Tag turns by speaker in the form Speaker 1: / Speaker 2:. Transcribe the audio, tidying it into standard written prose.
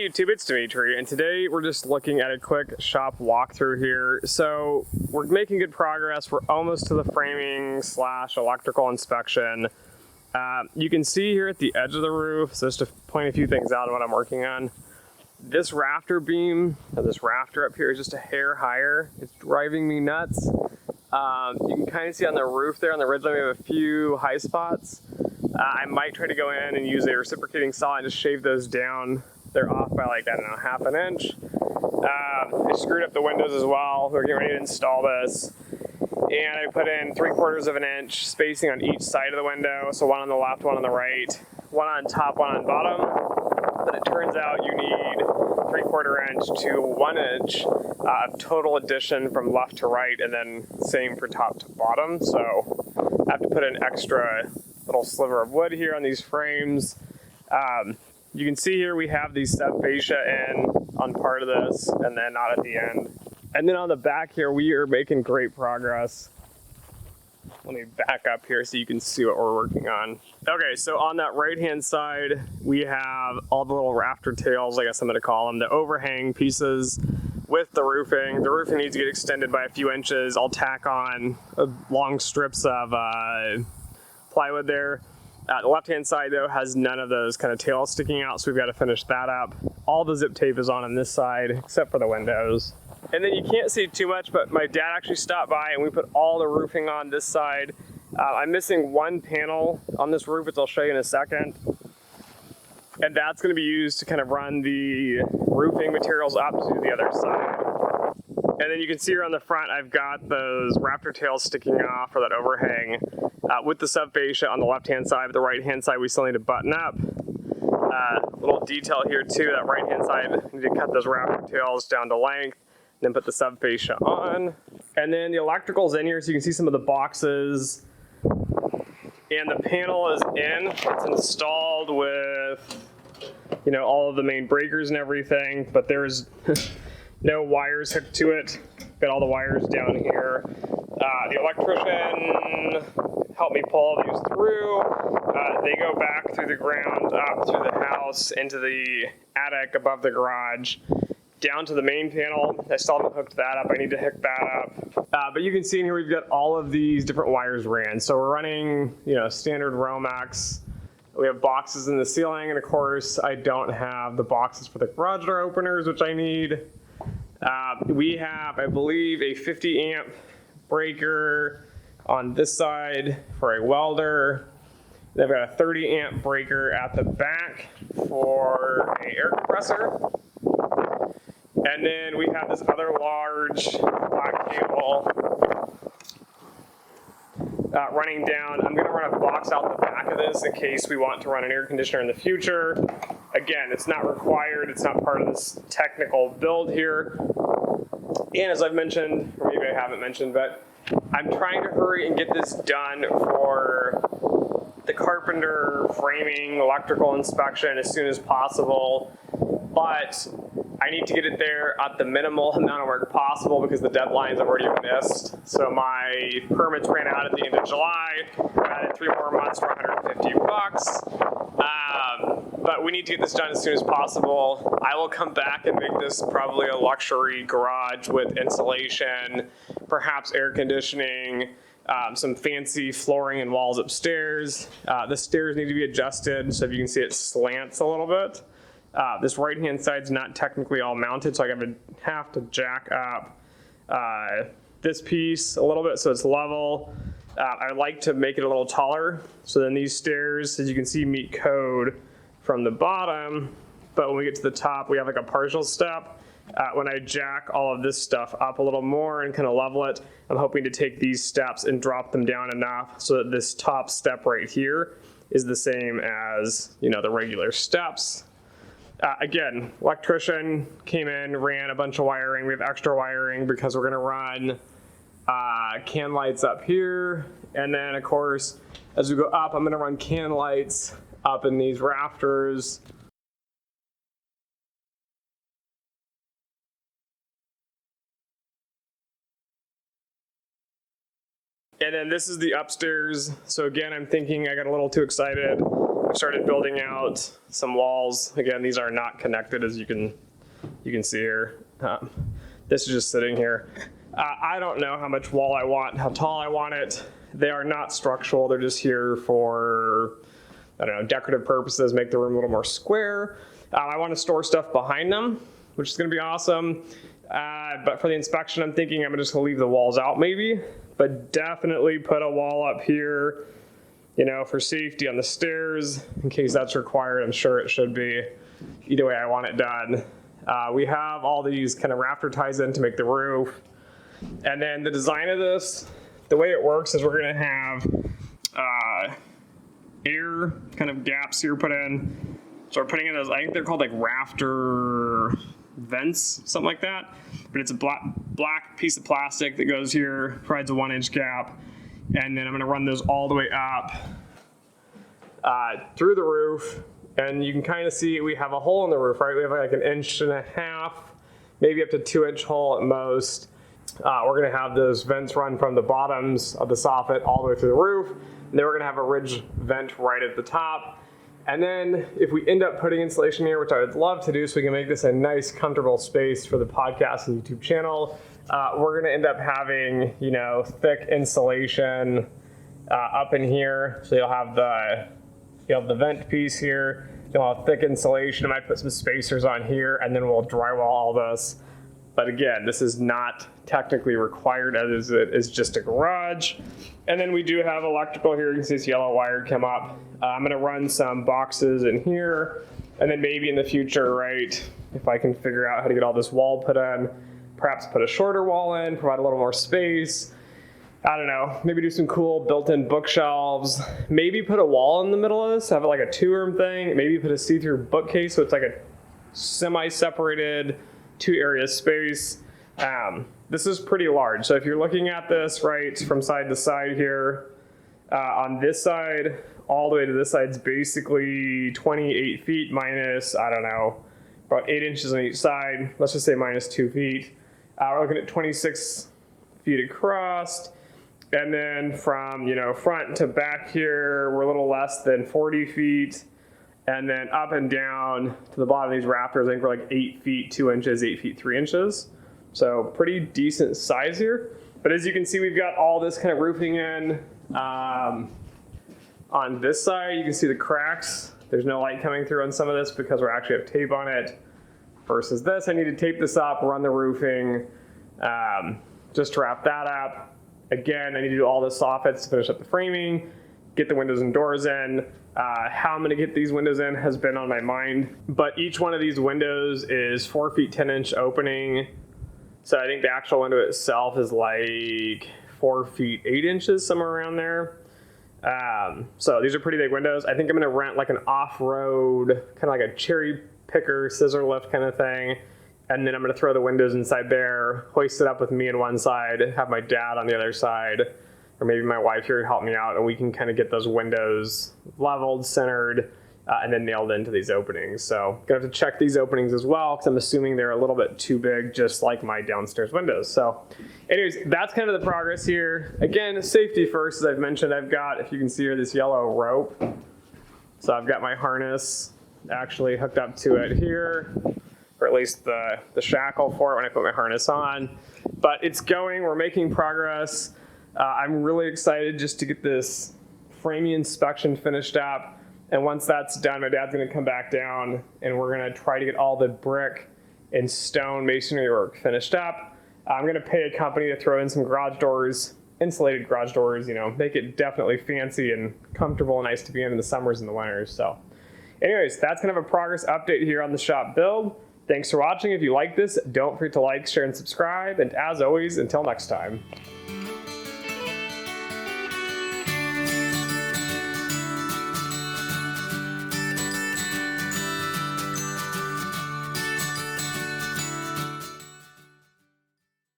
Speaker 1: Hey YouTube, it's Dimitri, and today we're just looking at a quick shop walkthrough here. So we're making good progress. We're almost to the framing / electrical inspection. You can see here at the edge of the roof, so just to point a few things out of what I'm working on. This rafter beam, this rafter up here is just a hair higher. It's driving me nuts. You can kind of see on the roof there, on the ridge line, we have a few high spots. I might try to go in and use a reciprocating saw and just shave those down. They're off by like, I don't know, ½ an inch. I screwed up the windows as well. We're getting ready to install this. And I put in 3/4 of an inch spacing on each side of the window. So one on the left, one on the right, one on top, one on bottom. But it turns out you need 3/4 inch to 1 inch of total addition from left to right, and then same for top to bottom. So I have to put an extra little sliver of wood here on these frames. You can see here we have these sub-facia in on part of this and then not at the end. And then on the back here, we are making great progress. Let me back up here so you can see what we're working on. Okay, so on that right-hand side, we have all the little rafter tails, I guess I'm gonna call them, the overhang pieces with the roofing. The roofing needs to get extended by a few inches. I'll tack on long strips of plywood there. The left-hand side, though, has none of those kind of tails sticking out, so we've got to finish that up. All the zip tape is on this side, except for the windows. And then you can't see too much, but my dad actually stopped by and we put all the roofing on this side. I'm missing one panel on this roof, which I'll show you in a second. And that's going to be used to kind of run the roofing materials up to the other side. And then you can see here on the front, I've got those rafter tails sticking off for that overhang with the sub-facia on the left-hand side. But the right-hand side, we still need to button up. Little detail here too, that right-hand side, we need to cut those rafter tails down to length, then put the sub-facia on. And then the electrical's in here, so you can see some of the boxes. And the panel is in, it's installed with, you know, all of the main breakers and everything, but there's no wires hooked to it. Got all the wires down here. The electrician helped me pull these through. They go back through the ground, up through the house, into the attic above the garage, down to the main panel. I still haven't hooked that up. I need to hook that up. But you can see in here we've got all of these different wires ran. So we're running, you know, standard Romex. We have boxes in the ceiling, and of course I don't have the boxes for the garage door openers, which I need. We have, I believe, a 50 amp breaker on this side for a welder. They've got a 30 amp breaker at the back for an air compressor. And then we have this other large black cable running down. I'm going to run a box out the back of this in case we want to run an air conditioner in the future. Again, it's not required. It's not part of this technical build here. And as I've mentioned, or maybe I haven't mentioned, but I'm trying to hurry and get this done for the carpenter framing electrical inspection as soon as possible. But I need to get it there at the minimal amount of work possible because the deadlines I've already missed. So my permits ran out at the end of July. I added 3 more months for $150. But we need to get this done as soon as possible. I will come back and make this probably a luxury garage with insulation, perhaps air conditioning, some fancy flooring and walls upstairs. The stairs need to be adjusted, so if you can see it slants a little bit. This right-hand side's not technically all mounted, so I have to jack up this piece a little bit so it's level. I like to make it a little taller, so then these stairs, as you can see, meet code from the bottom, but when we get to the top, we have like a partial step. When I jack all of this stuff up a little more and kind of level it, I'm hoping to take these steps and drop them down enough so that this top step right here is the same as, you know, the regular steps. Again, electrician came in, ran a bunch of wiring. We have extra wiring because we're gonna run can lights up here. And then of course, as we go up, I'm gonna run can lights up in these rafters. And then this is the upstairs. So again, I'm thinking I got a little too excited. started building out some walls. Again, these are not connected, as you can see here. This is just sitting here. I don't know how much wall I want, how tall I want it. They are not structural. They're just here for, I don't know, decorative purposes, make the room a little more square. I want to store stuff behind them, which is going to be awesome. But for the inspection, I'm thinking I'm just going to leave the walls out maybe, but definitely put a wall up here, you know, for safety on the stairs in case that's required. I'm sure it should be. Either way, I want it done. We have all these kind of rafter ties in to make the roof. And then the design of this, the way it works is we're going to have air kind of gaps here put in. So we're putting in those, I think they're called like rafter vents, something like that. But it's a black piece of plastic that goes here, provides a 1-inch gap. And then I'm going to run those all the way up through the roof. And you can kind of see we have a hole in the roof, right? We have like 1.5 inches, maybe up to 2-inch hole at most. We're going to have those vents run from the bottoms of the soffit all the way through the roof. And then we're going to have a ridge vent right at the top. And then if we end up putting insulation here, which I would love to do so we can make this a nice, comfortable space for the podcast and YouTube channel, we're going to end up having, you know, thick insulation up in here. So you'll have the vent piece here. You'll have thick insulation. I might put some spacers on here, and then we'll drywall all this. But again, this is not technically required, as it is just a garage. And then we do have electrical here. You can see this yellow wire come up. I'm going to run some boxes in here, and then maybe in the future, right, if I can figure out how to get all this wall put in, perhaps put a shorter wall in, provide a little more space. I don't know, maybe do some cool built-in bookshelves, maybe put a wall in the middle of this, have it like a 2-room thing, maybe put a see-through bookcase so it's like a semi-separated 2-area space. This is pretty large, so if you're looking at this right from side to side here, on this side, all the way to this side is basically 28 feet minus, I don't know, about 8 inches on each side. Let's just say minus 2 feet. We're looking at 26 feet across. And then from, you know, front to back here, we're a little less than 40 feet. And then up and down to the bottom of these rafters, I think we're like 8 feet 2 inches, 8 feet 3 inches. So pretty decent size here. But as you can see, we've got all this kind of roofing in. On this side, you can see the cracks. There's no light coming through on some of this because we actually have tape on it. Versus this, I need to tape this up, run the roofing, just to wrap that up. Again, I need to do all the soffits to finish up the framing, get the windows and doors in. How I'm going to get these windows in has been on my mind, but each one of these windows is 4 feet 10 inch opening. So I think the actual window itself is like 4 feet 8 inches, somewhere around there. So these are pretty big windows. I think I'm going to rent like an off-road, kind of like a cherry picker, scissor lift kind of thing. And then I'm going to throw the windows inside there, hoist it up with me on one side, have my dad on the other side, or maybe my wife here to help me out, and we can kind of get those windows leveled, centered, and then nailed into these openings. So gonna have to check these openings as well, because I'm assuming they're a little bit too big, just like my downstairs windows. So anyways, that's kind of the progress here. Again, safety first, as I've mentioned, I've got, if you can see here, this yellow rope. So I've got my harness actually hooked up to it here, or at least the shackle for it when I put my harness on. But it's going, we're making progress. I'm really excited just to get this framing inspection finished up. And once that's done, my dad's gonna come back down and we're gonna try to get all the brick and stone masonry work finished up. I'm gonna pay a company to throw in some garage doors, insulated garage doors, you know, make it definitely fancy and comfortable and nice to be in the summers and the winters. So anyways, that's kind of a progress update here on the shop build. Thanks for watching. If you like this, don't forget to like, share, and subscribe. And as always, until next time.